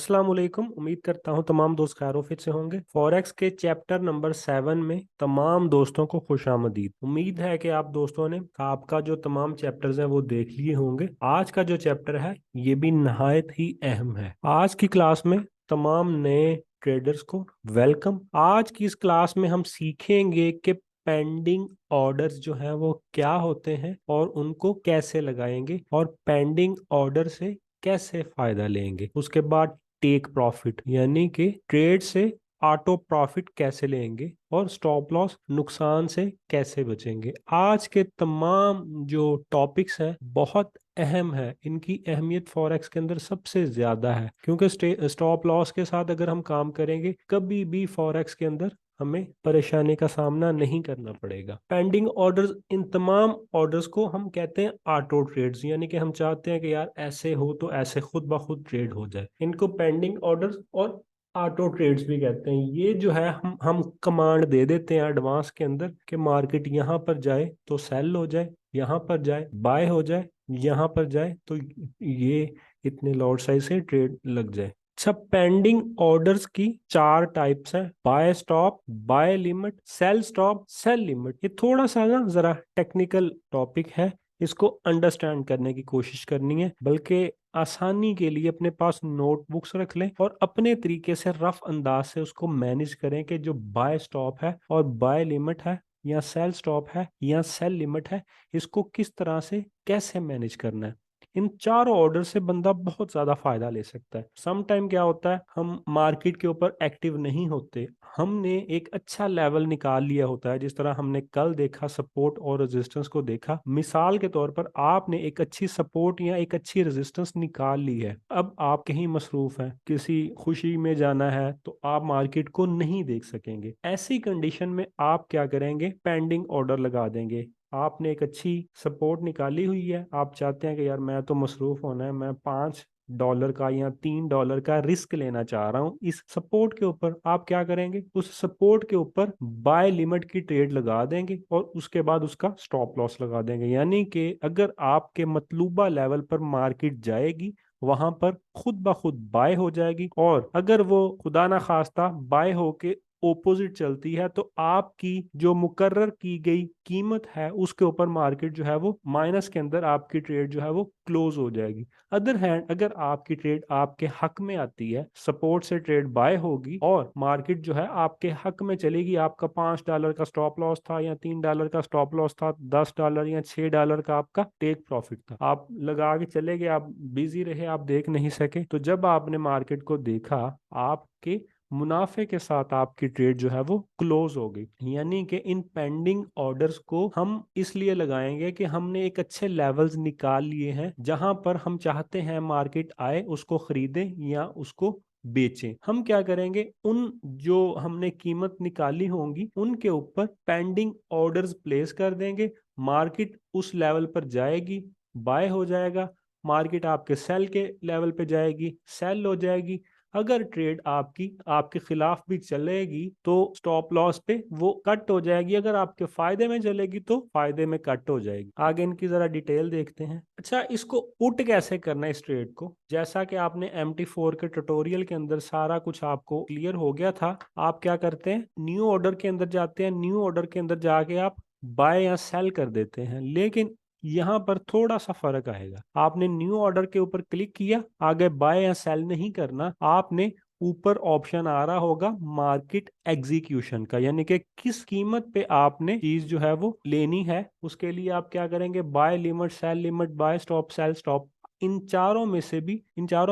अस्सलाम वालेकुम। उम्मीद करता हूँ तमाम दोस्त खैर-ओ-आफियत से होंगे। फॉरेक्स के चैप्टर नंबर 7 में तमाम दोस्तों को खुशामदीद। उम्मीद है कि आप दोस्तों ने आपका जो तमाम चैप्टर्स हैं वो देख लिए होंगे। आज का जो चैप्टर है ये भी नहायत ही अहम है। आज की क्लास में तमाम नए ट्रेडर्स को वेलकम। आज की इस क्लास में हम सीखेंगे कि पेंडिंग ऑर्डर्स जो है वो क्या होते हैं और उनको कैसे लगाएंगे और पेंडिंग ऑर्डर से कैसे फायदा लेंगे। उसके बाद टेक प्रॉफिट यानी कि ट्रेड से ऑटो प्रॉफिट कैसे लेंगे और स्टॉप लॉस नुकसान से कैसे बचेंगे। आज के तमाम जो टॉपिक्स हैं बहुत अहम है। इनकी अहमियत फॉरेक्स के अंदर सबसे ज्यादा है क्योंकि स्टॉप लॉस के साथ अगर हम काम करेंगे कभी भी फॉरेक्स के अंदर हमें परेशानी का सामना नहीं करना पड़ेगा। पेंडिंग ऑर्डर्स, इन तमाम ऑर्डर्स को हम कहते हैं ऑटो ट्रेड्स, यानी कि हम चाहते हैं कि यार ऐसे हो तो ऐसे खुद ब खुद ट्रेड हो जाए। इनको पेंडिंग ऑर्डर्स और ऑटो ट्रेड्स भी कहते हैं। ये जो है हम कमांड दे देते हैं एडवांस के अंदर कि मार्केट यहाँ पर जाए तो सेल हो जाए, यहाँ पर जाए बाय हो जाए, यहाँ पर जाए तो ये इतने लॉट साइज से ट्रेड लग जाए। अच्छा, पेंडिंग ऑर्डर्स की चार टाइप्स हैं: buy stop, buy limit, sell stop, sell limit. ये थोड़ा सा ना जरा टेक्निकल टॉपिक है, इसको अंडरस्टैंड करने की कोशिश करनी है। बल्कि आसानी के लिए अपने पास नोटबुक्स रख लें और अपने तरीके से रफ अंदाज से उसको मैनेज करें कि जो बाय स्टॉप है और बाय लिमिट है या सेल स्टॉप है या सेल लिमिट है, इसको किस तरह से कैसे मैनेज करना है। इन चारों ऑर्डर से बंदा बहुत ज्यादा फायदा ले सकता है। सम टाइम क्या होता है, हम मार्केट के ऊपर एक्टिव नहीं होते, हमने एक अच्छा लेवल निकाल लिया होता है। जिस तरह हमने कल देखा सपोर्ट और रेजिस्टेंस को देखा, मिसाल के तौर पर आपने एक अच्छी सपोर्ट या एक अच्छी रेजिस्टेंस निकाल ली है। अब आप कहीं मसरूफ हैं, किसी खुशी में जाना है, तो आप मार्केट को नहीं देख सकेंगे। ऐसी कंडीशन में आप क्या करेंगे, पेंडिंग ऑर्डर लगा देंगे। आपने एक अच्छी सपोर्ट निकाली हुई है, आप चाहते हैं कि यार मैं तो मसरूफ होना है, मैं $5 का या $3 का रिस्क लेना चाह रहा हूं इस सपोर्ट के ऊपर। आप क्या करेंगे, उस सपोर्ट के ऊपर बाय लिमिट की ट्रेड लगा देंगे और उसके बाद उसका स्टॉप लॉस लगा देंगे। यानी कि अगर आपके मतलूबा लेवल पर मार्केट जाएगी वहां पर खुद ब खुद बाय हो जाएगी, और अगर वो खुदा ना खास्ता बाय होके ओपोजिट चलती है तो आपकी जो मुकर्रर की गई कीमत है उसके ऊपर मार्केट जो है वो माइनस के अंदर आपकी ट्रेड जो है वो क्लोज हो जाएगी। अदर हैंड अगर आपकी ट्रेड आपके हक में आती है, सपोर्ट से ट्रेड बाय होगी और मार्केट जो है आपके हक में चलेगी, आपका $5 का स्टॉप लॉस था या $3 का स्टॉप लॉस था, $10 या $6 का आपका टेक प्रॉफिट था, आप लगा के चले गए, आप बिजी रहे, आप देख नहीं सके। तो जब आपने मार्केट को देखा, आपके मुनाफे के साथ आपकी ट्रेड जो है वो क्लोज हो गई। यानी कि इन पेंडिंग ऑर्डर्स को हम इसलिए लगाएंगे कि हमने एक अच्छे लेवल्स निकाल लिए हैं जहां पर हम चाहते हैं मार्केट आए, उसको खरीदें या उसको बेचें। हम क्या करेंगे, उन जो हमने कीमत निकाली होंगी उनके ऊपर पेंडिंग ऑर्डर्स प्लेस कर देंगे। मार्केट उस लेवल पर जाएगी, बाय हो जाएगा। मार्केट आपके सेल के लेवल पे जाएगी, सेल हो जाएगी। अगर ट्रेड आपकी आपके खिलाफ भी चलेगी तो स्टॉप लॉस पे वो कट हो जाएगी, अगर आपके फायदे में चलेगी तो फायदे में कट हो जाएगी। आगे इनकी जरा डिटेल देखते हैं। अच्छा, इसको पुट कैसे करना है इस ट्रेड को, जैसा कि आपने MT4 के ट्यूटोरियल के अंदर सारा कुछ आपको क्लियर हो गया था। आप क्या करते हैं, न्यू ऑर्डर के अंदर जाते हैं, न्यू ऑर्डर के अंदर जाके आप बाय या सेल कर देते हैं। लेकिन यहाँ पर थोड़ा सा फर्क आएगा। आपने न्यू ऑर्डर के ऊपर क्लिक किया, आगे बाय या सेल नहीं करना, आपने ऊपर ऑप्शन आ रहा होगा मार्केट एग्जीक्यूशन का, यानी कि किस कीमत पे आपने चीज जो है वो लेनी है। उसके लिए आप क्या करेंगे, buy limit, sell limit, buy stop, sell stop, इन चारों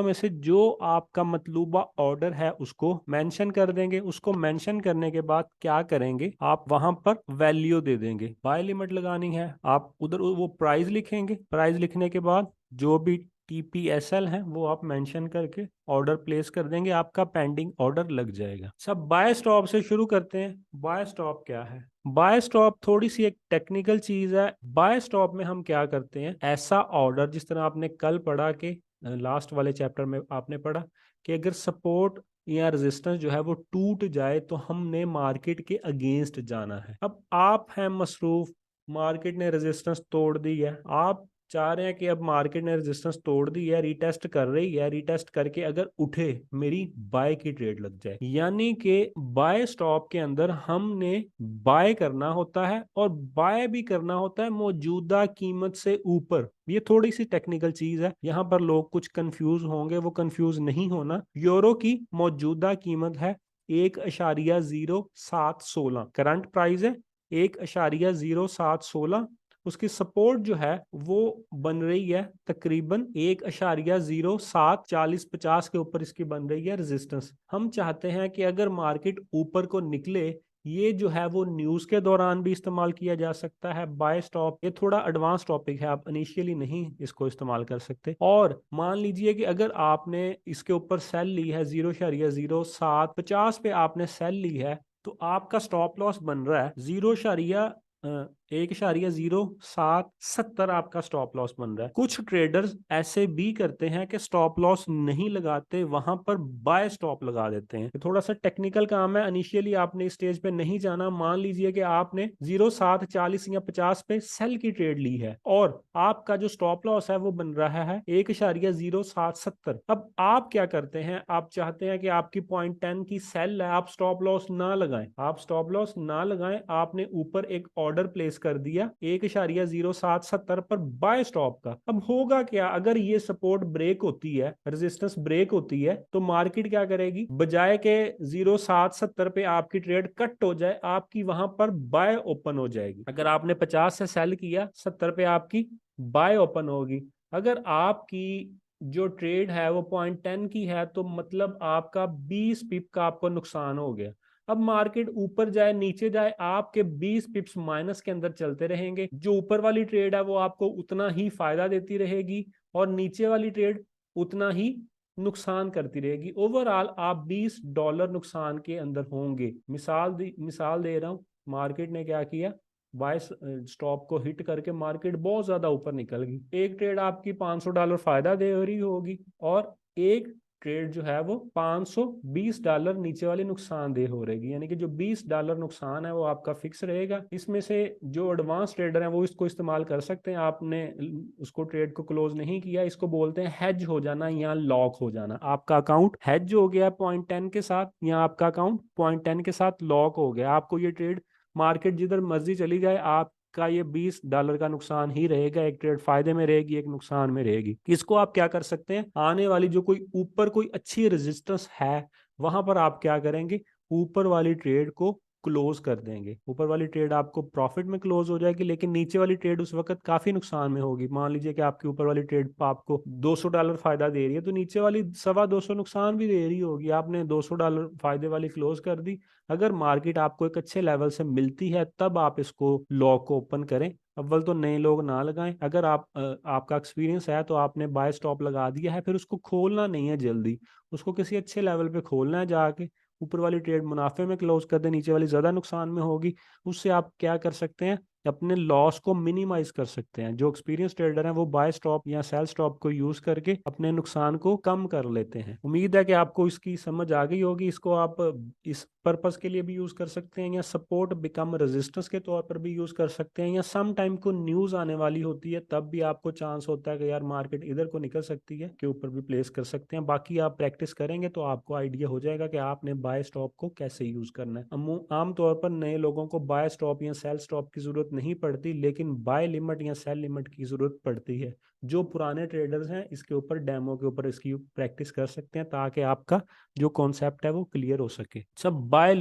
में से जो आपका मतलूबा ऑर्डर है उसको मेंशन कर देंगे। उसको मेंशन करने के बाद क्या करेंगे, आप वहां पर वैल्यू दे देंगे। बाय लिमिट लगानी है, आप उधर वो प्राइस लिखेंगे। प्राइस लिखने के बाद जो भी TPSL है वो आप मेंशन करके ऑर्डर प्लेस कर देंगे, आपका पेंडिंग ऑर्डर लग जाएगा। सब बाय स्टॉप से शुरू करते हैं। बाय स्टॉप क्या है, बाय स्टॉप थोड़ी सी एक टेक्निकल चीज है। बाय स्टॉप में हम क्या करते हैं, ऐसा ऑर्डर जिस तरह आपने कल पढ़ा के लास्ट वाले चैप्टर में आपने पढ़ा कि अगर सपोर्ट या रेजिस्टेंस जो है वो टूट जाए तो हमने मार्केट के अगेंस्ट जाना है। अब आप हैं मसरूफ, मार्केट ने रेजिस्टेंस तोड़ दी है, आप चाह रहे हैं कि अब मार्केट ने रेजिस्टेंस तोड़ दी है, रीटेस्ट कर रही है, रीटेस्ट करके अगर उठे मेरी बाय की ट्रेड लग जाए। यानी कि बाय स्टॉप के अंदर हमने बाय करना होता है और बाय भी करना होता है मौजूदा कीमत से ऊपर। ये थोड़ी सी टेक्निकल चीज है, यहां पर लोग कुछ कंफ्यूज होंगे, वो कंफ्यूज नहीं होना। यूरो की मौजूदा कीमत है 1,0716, करंट प्राइस है 1,0716। उसकी सपोर्ट जो है वो बन रही है तकरीबन 1,0740-50 के ऊपर इसकी बन रही है रेजिस्टेंस। हम चाहते हैं कि अगर मार्केट ऊपर को निकले, ये जो है वो न्यूज के दौरान भी इस्तेमाल किया जा सकता है बाय स्टॉप। ये थोड़ा एडवांस टॉपिक है, आप इनिशियली नहीं इसको इस्तेमाल कर सकते। और मान लीजिए कि अगर आपने इसके ऊपर सेल ली है 0,0750 पे आपने सेल ली है, तो आपका स्टॉप लॉस बन रहा है 1,0770 आपका स्टॉप लॉस बन रहा है। कुछ ट्रेडर्स ऐसे भी करते हैं कि स्टॉप लॉस नहीं लगाते, वहां पर बाय स्टॉप लगा देते हैं। थोड़ा सा टेक्निकल काम है, इनिशियली आपने इस स्टेज पे नहीं जाना। मान लीजिए कि आपने 0,740 या 50 पे सेल की ट्रेड ली है और आपका जो स्टॉप लॉस है वो बन रहा है 1,0770। अब आप क्या करते हैं, आप चाहते हैं कि आपकी 0.10 की सेल है, आप स्टॉप लॉस ना लगाएं। आप स्टॉप लॉस ना लगाएं, आपने ऊपर एक ऑर्डर प्लेस कर दिया 1,0770 पर बाय स्टॉप का। अब होगा क्या, अगर ये सपोर्ट ब्रेक होती है, रेजिस्टेंस ब्रेक होती है, तो मार्केट क्या करेगी, बजाय के 0,770 पे आपकी ट्रेड कट हो जाए, आपकी वहां पर बाय ओपन हो जाएगी। अगर आपने 50 से सेल किया, 70 पे आपकी बाय ओपन होगी। अगर आपकी जो ट्रेड है वो 0.10 की है, तो मतलब आपका 20 पिप का आपको नुकसान हो गया। अब मार्केट ऊपर जाए नीचे जाए, आपके 20 पिप्स माइनस के अंदर चलते रहेंगे। जो ऊपर वाली ट्रेड है वो आपको उतना ही फायदा देती रहेगी और नीचे वाली ट्रेड उतना ही नुकसान करती रहेगी। ओवरऑल आप $20 नुकसान के अंदर होंगे। मिसाल दे रहा हूं, मार्केट ने क्या किया, बाय स्टॉप को हिट करके मार्केट बहुत ज्यादा ऊपर निकल गई, एक ट्रेड आपकी $500 फायदा दे रही होगी और एक ट्रेड जो है वो $520 नीचे वाली नुकसानदेह हो रहेगी। यानी कि जो $20 नुकसान है वो आपका फिक्स रहेगा। इसमें से जो एडवांस ट्रेडर हैं वो इसको इस्तेमाल कर सकते हैं। आपने उसको ट्रेड को क्लोज नहीं किया, इसको बोलते हैं हेज हो जाना या लॉक हो जाना। आपका अकाउंट हेज हो गया 0.10 के साथ, या आपका अकाउंट 0.10 के साथ लॉक हो गया। आपको ये ट्रेड मार्केट जिधर मर्जी चली जाए, आपका ये $20 का नुकसान ही रहेगा। एक ट्रेड फायदे में रहेगी, एक नुकसान में रहेगी। इसको आप क्या कर सकते हैं, आने वाली जो कोई ऊपर कोई अच्छी रेजिस्टेंस है, वहां पर आप क्या करेंगे, ऊपर वाली ट्रेड को क्लोज कर देंगे। ऊपर वाली ट्रेड आपको प्रॉफिट में क्लोज हो जाएगी, लेकिन नीचे वाली ट्रेड उस वक्त काफी नुकसान में होगी। मान लीजिए कि आपकी ऊपर वाली ट्रेड आपको $200 फायदा दे रही है, तो नीचे वाली 225 नुकसान भी दे रही होगी। आपने $200 फायदे वाली क्लोज कर दी। अगर मार्केट आपको एक अच्छे लेवल से मिलती है, तब आप इसको लॉक को ओपन करें। अव्वल तो नए लोग ना लगाएं। अगर आपका एक्सपीरियंस है तो आपने बाय स्टॉप लगा दिया है, फिर उसको खोलना नहीं है जल्दी, उसको किसी अच्छे लेवल पे खोलना है जाके। ऊपर वाली ट्रेड मुनाफे में क्लोज कर दे, नीचे वाली ज्यादा नुकसान में होगी। उससे आप क्या कर सकते हैं, अपने लॉस को मिनिमाइज कर सकते हैं। जो एक्सपीरियंस ट्रेडर हैं वो बाय स्टॉप या सेल स्टॉप को यूज करके अपने नुकसान को कम कर लेते हैं। उम्मीद है कि आपको इसकी समझ आ गई होगी। इसको आप इस पर्पस के लिए भी यूज कर सकते हैं, या सपोर्ट बिकम रेजिस्टेंस के तौर पर भी यूज कर सकते हैं, या सम टाइम को न्यूज आने वाली होती है तब भी आपको चांस होता है कि यार मार्केट इधर को निकल सकती है, के ऊपर भी प्लेस कर सकते हैं। बाकी आप प्रैक्टिस करेंगे तो आपको आइडिया हो जाएगा कि आपने बाय स्टॉप को कैसे यूज करना है। आमतौर पर नए लोगों को बाय स्टॉप या सेल स्टॉप की जरूरत नहीं पड़ती, लेकिन बाय लिमिट या सेल लिमिट की जरूरत पड़ती है। जो पुराने ट्रेडर्स हैं इसके ऊपर डेमो के ऊपर इसकी प्रैक्टिस कर सकते हैं, ताकि आपका जो कॉन्सेप्ट है वो क्लियर हो सके। सब बाय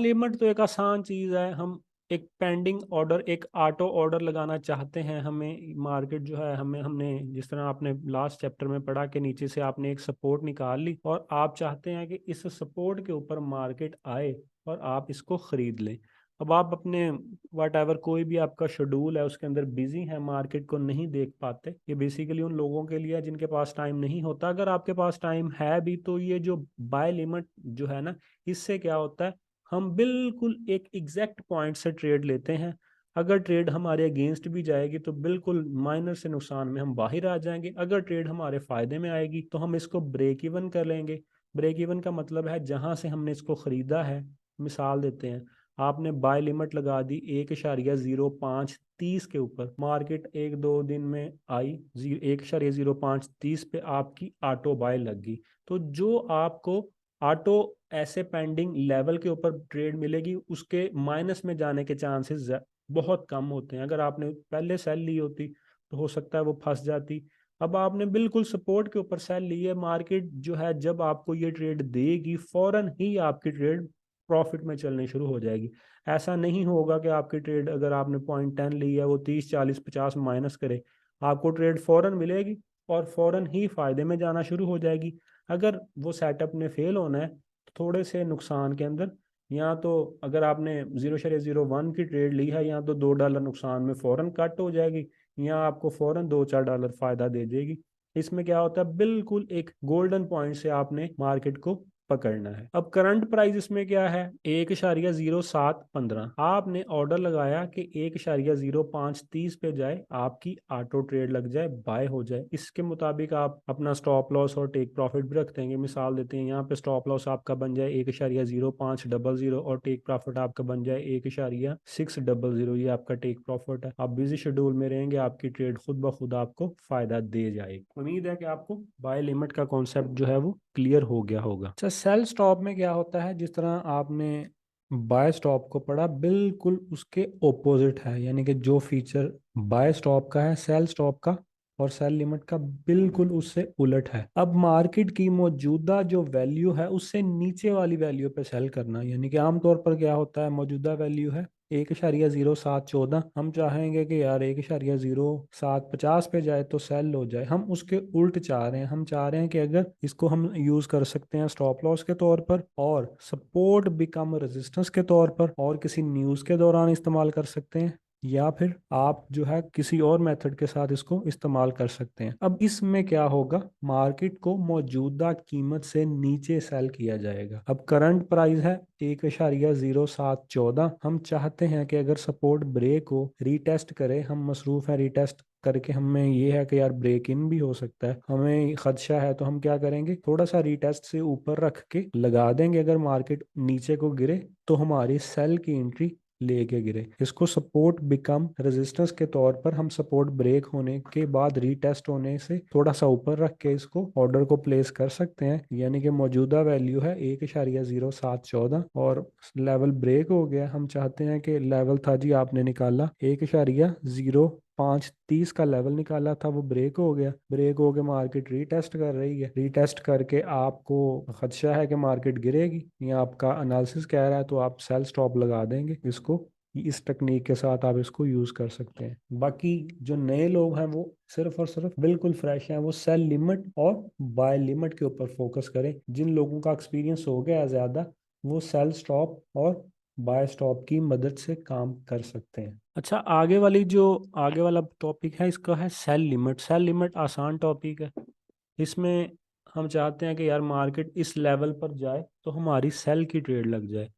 लिमिट तो एक आसान चीज है। हम एक पेंडिंग ऑर्डर, एक ऑटो ऑर्डर लगाना चाहते हैं। हमें मार्केट जो है, हमें हमने जिस तरह आपने लास्ट चैप्टर में पढ़ा कि नीचे से आपने एक सपोर्ट निकाल ली और आप चाहते हैं कि इस सपोर्ट के ऊपर मार्केट आए और आप इसको खरीद लें। अब आप अपने वट एवर कोई भी आपका शेड्यूल है उसके अंदर बिजी है, मार्केट को नहीं देख पाते। ये बेसिकली उन लोगों के लिए है जिनके पास टाइम नहीं होता। अगर आपके पास टाइम है भी, तो ये जो बाय लिमिट जो है ना, इससे क्या होता है, हम बिल्कुल एक एग्जैक्ट पॉइंट से ट्रेड लेते हैं। अगर ट्रेड हमारे अगेंस्ट भी जाएगी तो बिल्कुल माइनर से नुकसान में हम बाहर आ जाएंगे। अगर ट्रेड हमारे फायदे में आएगी तो हम इसको ब्रेक इवन कर लेंगे। ब्रेक इवन का मतलब है जहां से हमने इसको खरीदा है। मिसाल देते हैं, आपने बाय लिमिट लगा दी 1,0530 के ऊपर, मार्केट 1-2 दिन में आई 1,0530 पे आपकी ऑटो बाय लग गई। तो जो आपको ऑटो ऐसे पेंडिंग लेवल के ऊपर ट्रेड मिलेगी, उसके माइनस में जाने के चांसेस बहुत कम होते हैं। अगर आपने पहले सेल ली होती तो हो सकता है वो फंस जाती। अब आपने बिल्कुल सपोर्ट के ऊपर सेल ली है, मार्केट जो है जब आपको ये ट्रेड देगी फौरन ही आपकी ट्रेड प्रॉफिट में चलनी शुरू हो जाएगी। ऐसा नहीं होगा कि आपकी ट्रेड अगर आपने 0.10 ली है वो 30 40 50 माइनस करे। आपको ट्रेड फौरन मिलेगी और फौरन ही फायदे में जाना शुरू हो जाएगी। अगर वो सेटअप ने फेल होना है तो थोड़े से नुकसान के अंदर, या तो अगर आपने 0,01 की ट्रेड ली है, या तो $2 नुकसान में फौरन कट हो जाएगी, या आपको फौरन $2-4 फायदा दे देगी। इसमें क्या होता है, बिल्कुल एक गोल्डन पॉइंट से आपने मार्केट को पकड़ना है। अब करंट प्राइस इसमें क्या है, 1,0715। आपने ऑर्डर लगाया कि 1,0530 पे जाए, आपकी ऑटो ट्रेड लग जाए, बाय हो जाए। इसके मुताबिक आप अपना स्टॉप लॉस और टेक प्रॉफिट भी रख देंगे। मिसाल देते हैं, यहाँ पे स्टॉप लॉस आपका बन जाए 1,0500 और टेक प्रॉफिट आपका बन जाए 1,600। ये आपका टेक प्रॉफिट है। आप बिजी शेड्यूल में रहेंगे, आपकी ट्रेड खुद ब खुद आपको फायदा दे जाएगी। उम्मीद है कि आपको बाय लिमिट का कॉन्सेप्ट जो है वो क्लियर हो गया होगा। अच्छा, सेल स्टॉप में क्या होता है, जिस तरह आपने बाय स्टॉप को पढ़ा बिल्कुल उसके ओपोजिट है, यानी कि जो फीचर बाय स्टॉप का है सेल स्टॉप का और सेल लिमिट का बिल्कुल उससे उलट है। अब मार्केट की मौजूदा जो वैल्यू है उससे नीचे वाली वैल्यू पे सेल करना, यानी कि आमतौर पर क्या होता है, मौजूदा वैल्यू है 1,0714, हम चाहेंगे कि यार 1,0750 पे जाए तो सेल हो जाए। हम उसके उल्ट चाह रहे हैं, हम चाह रहे हैं कि अगर इसको हम यूज कर सकते हैं स्टॉप लॉस के तौर पर और सपोर्ट बिकम रेजिस्टेंस के तौर पर और किसी न्यूज के दौरान इस्तेमाल कर सकते हैं, या फिर आप जो है किसी और मेथड के साथ इसको इस्तेमाल कर सकते हैं। अब इसमें क्या होगा, मार्केट को मौजूदा कीमत से नीचे सेल किया जाएगा। अब करंट प्राइस है 1,0714। हम चाहते हैं कि अगर सपोर्ट ब्रेक हो, रीटेस्ट करे, हम मसरूफ है रीटेस्ट करके, हमें ये है कि यार ब्रेक इन भी हो सकता है, हमें खदशा है, तो हम क्या करेंगे, थोड़ा सा रीटेस्ट से ऊपर रख के लगा देंगे। अगर मार्केट नीचे को गिरे तो हमारी सेल की एंट्री लेके गिरे। इसको सपोर्ट बिकम रेजिस्टेंस के तौर पर हम सपोर्ट ब्रेक होने के बाद रीटेस्ट होने से थोड़ा सा ऊपर रख के इसको ऑर्डर को प्लेस कर सकते हैं। यानी कि मौजूदा वैल्यू है 1,0714 और लेवल ब्रेक हो गया। हम चाहते हैं कि लेवल था जी आपने निकाला 1,0530 का लेवल निकाला था, वो ब्रेक हो गया। ब्रेक हो के मार्केट रीटेस्ट कर रही है, रीटेस्ट करके आपको खदशा है कि मार्केट गिरेगी, या आपका एनालिसिस कह रहा है, तो आप सेल स्टॉप लगा देंगे। इसको इस टेक्निक के साथ आप इसको यूज कर सकते हैं। बाकी जो नए लोग हैं वो सिर्फ और सिर्फ बिल्कुल फ्रेश हैं, वो सेल लिमिट और बाय लिमिट के ऊपर फोकस करें। जिन लोगों का एक्सपीरियंस हो गया है ज्यादा, वो सेल स्टॉप और बाय स्टॉप की मदद से काम कर सकते हैं। अच्छा, आगे वाला टॉपिक है, इसका है सेल लिमिट। सेल लिमिट आसान टॉपिक है। इसमें हम चाहते हैं कि यार मार्केट इस लेवल पर जाए तो हमारी सेल की ट्रेड लग जाए।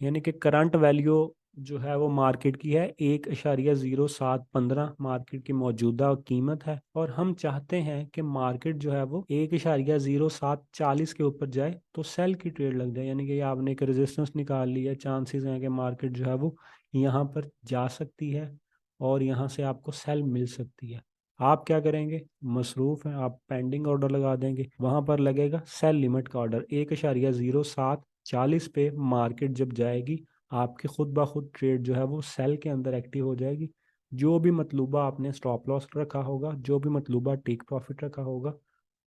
यानी कि करंट वैल्यू जो है वो मार्केट की है 1,0715, मार्केट की मौजूदा कीमत है, और हम चाहते हैं कि मार्केट जो है वो 1,0740 के ऊपर जाए तो सेल की ट्रेड लग जाए। यानी कि आपने एक रेजिस्टेंस निकाल लिया, चांसेस हैं कि मार्केट जो है वो यहाँ पर जा सकती है और यहाँ से आपको सेल मिल सकती है। आप क्या करेंगे, मसरूफ हैं, आप पेंडिंग ऑर्डर लगा देंगे, वहां पर लगेगा सेल लिमिट का ऑर्डर 1,0740 पे। मार्केट जब जाएगी आपकी खुद ब खुद ट्रेड जो है वो सेल के अंदर एक्टिव हो जाएगी। जो भी मतलूबा आपने स्टॉप लॉस रखा होगा, जो भी मतलूबा टेक प्रॉफिट रखा होगा,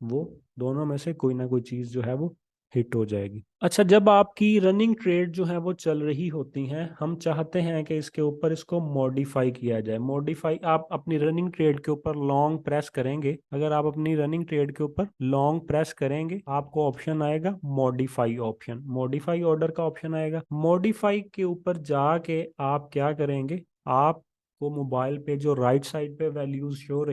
वो दोनों में से कोई ना कोई चीज जो है वो हिट हो जाएगी। अच्छा, जब आपकी रनिंग ट्रेड जो है वो चल रही होती हैं, हम चाहते हैं कि इसके ऊपर इसको मॉडिफाई किया जाए। मॉडिफाई, आप अपनी रनिंग ट्रेड के ऊपर लॉन्ग प्रेस करेंगे, अगर आप अपनी रनिंग ट्रेड के ऊपर लॉन्ग प्रेस करेंगे आपको ऑप्शन आएगा मॉडिफाई ऑप्शन, मॉडिफाई ऑर्डर का ऑप्शन आएगा। मॉडिफाई के ऊपर जाके आप क्या करेंगे, आपको मोबाइल पे जो राइट साइड पे वैल्यूज हो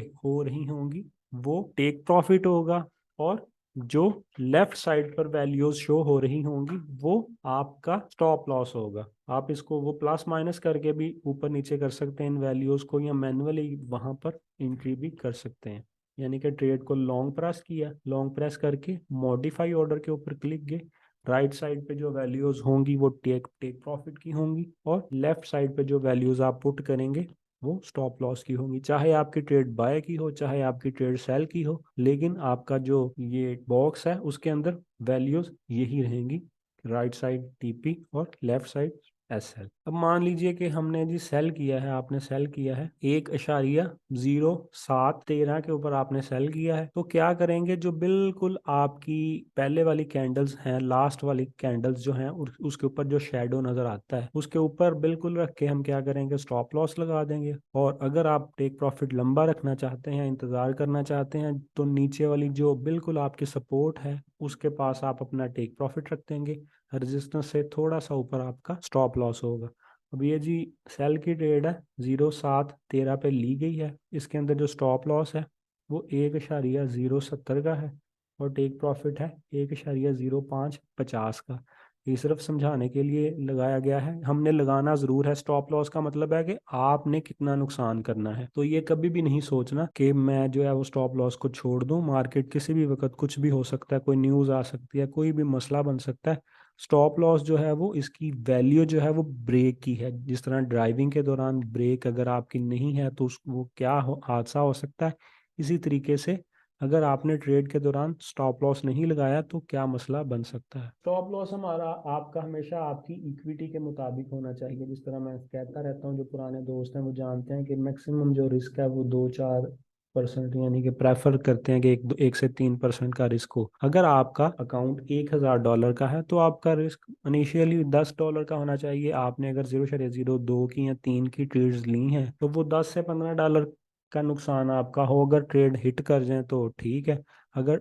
रही होंगी वो टेक प्रॉफिट होगा, और जो लेफ्ट साइड पर वैल्यूज शो हो रही होंगी वो आपका स्टॉप लॉस होगा। आप इसको वो प्लस माइनस करके भी ऊपर नीचे कर सकते हैं इन वैल्यूज को, या मैन्युअली वहां पर एंट्री भी कर सकते हैं। यानी कि ट्रेड को लॉन्ग प्रेस किया, लॉन्ग प्रेस करके मॉडिफाई ऑर्डर के ऊपर क्लिक किए, राइट साइड पे जो वैल्यूज होंगी वो टेक टेक प्रॉफिट की होंगी, और लेफ्ट साइड पे जो वैल्यूज आप पुट करेंगे वो स्टॉप लॉस की होंगी। चाहे आपकी ट्रेड बाय की हो, चाहे आपकी ट्रेड सेल की हो, लेकिन आपका जो ये बॉक्स है उसके अंदर वैल्यूज यही रहेंगी, राइट साइड टीपी और लेफ्ट साइड एस एल। अब मान लीजिए कि हमने जी सेल किया है, आपने सेल किया है 1,0713 के ऊपर आपने सेल किया है, तो क्या करेंगे, जो बिल्कुल आपकी पहले वाली कैंडल्स हैं, लास्ट वाली कैंडल्स जो हैं, उसके ऊपर जो शेडो नजर आता है उसके ऊपर बिल्कुल रख के हम क्या करेंगे, स्टॉप लॉस लगा देंगे। और अगर आप टेक प्रॉफिट लंबा रखना चाहते हैं, इंतजार करना चाहते हैं, तो नीचे वाली जो बिल्कुल आपकी सपोर्ट है उसके पास आप अपना टेक प्रॉफिट रख देंगे, रेजिस्टेंस से थोड़ा सा ऊपर आपका स्टॉप लॉस होगा। अब ये जी सेल की ट्रेड है, 0,713 पे ली गई है, इसके अंदर जो स्टॉप लॉस है वो 1,070 का है, और टेक प्रॉफिट है 1,0550 का। ये सिर्फ समझाने के लिए लगाया गया है, हमने लगाना जरूर है। स्टॉप लॉस का मतलब है कि आपने कितना नुकसान करना है, तो ये कभी भी नहीं सोचना कि मैं जो है वो स्टॉप लॉस को छोड़ दूं। मार्केट किसी भी वक्त कुछ भी हो सकता है, कोई न्यूज़ आ सकती है, कोई भी मसला बन सकता है। स्टॉप लॉस जो है वो इसकी वैल्यू जो है वो ब्रेक की है। जिस तरह ड्राइविंग के दौरान ब्रेक अगर आपकी नहीं है तो वो क्या हादसा हो सकता है, इसी तरीके से अगर आपने ट्रेड के दौरान स्टॉप लॉस नहीं लगाया तो क्या मसला बन सकता है। स्टॉप लॉस हमारा आपका हमेशा आपकी इक्विटी के मुताबिक होना चाहिए। जिस तरह मैं कहता रहता हूँ, जो पुराने दोस्त हैं वो जानते हैं कि मैक्सिमम जो रिस्क है वो 2-4%, यानी कि प्रेफर करते हैं कि 1 से 3% का रिस्क हो। अगर आपका अकाउंट $1,000 का है तो आपका रिस्क इनिशियली $10 का होना चाहिए। आपने अगर 0,02 की या 3 की ट्रेड्स ली हैं तो वो $10 से $15 का नुकसान आपका हो। अगर ट्रेड हिट कर जाए तो ठीक है, अगर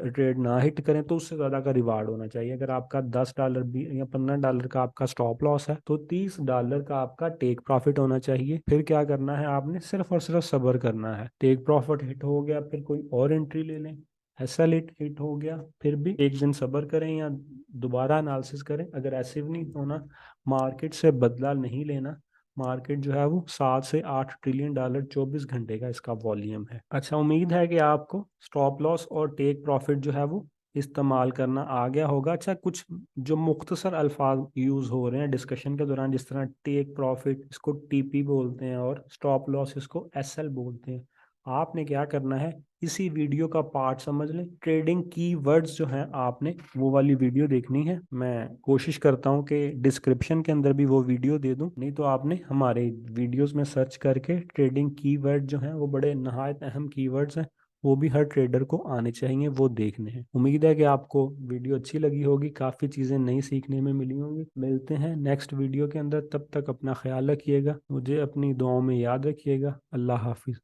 ट्रेड ना हिट करें तो उससे ज्यादा का रिवार्ड होना चाहिए। अगर आपका $10 भी या $15 का आपका स्टॉप लॉस है तो $30 का आपका टेक प्रॉफिट होना चाहिए। फिर क्या करना है, आपने सिर्फ और सिर्फ सब्र करना है। टेक प्रॉफिट हिट हो गया फिर कोई और एंट्री ले लें, एसएल हिट हो गया फिर भी एक दिन सब्र करें या दोबारा एनालिसिस करें। अगर ऐसे भी नहीं होना, मार्केट से बदला नहीं लेना। मार्केट जो है वो $7 से $8 ट्रिलियन 24 घंटे का इसका वॉल्यूम है। अच्छा, उम्मीद है कि आपको स्टॉप लॉस और टेक प्रॉफिट जो है वो इस्तेमाल करना आ गया होगा। अच्छा, कुछ जो मुख्तसर अल्फाज यूज हो रहे हैं डिस्कशन के दौरान, जिस तरह टेक प्रॉफिट इसको टीपी बोलते हैं और स्टॉप लॉस इसको एसएल बोलते हैं, आपने क्या करना है, इसी वीडियो का पार्ट समझ लें। ट्रेडिंग की वर्ड्स जो हैं आपने वो वाली वीडियो देखनी है। मैं कोशिश करता हूँ कि डिस्क्रिप्शन के अंदर भी वो वीडियो दे दूँ, नहीं तो आपने हमारे वीडियोस में सर्च करके ट्रेडिंग कीवर्ड जो हैं, वो बड़े नहायत अहम कीवर्ड्स हैं, वो भी हर ट्रेडर को आने चाहिए, वो देखने हैं। उम्मीद है कि आपको वीडियो अच्छी लगी होगी, काफ़ी चीज़ें नई सीखने में मिली होंगी। मिलते हैं नेक्स्ट वीडियो के अंदर, तब तक अपना ख्याल रखिएगा, मुझे अपनी दुआओं में याद रखिएगा। अल्लाह हाफिज़।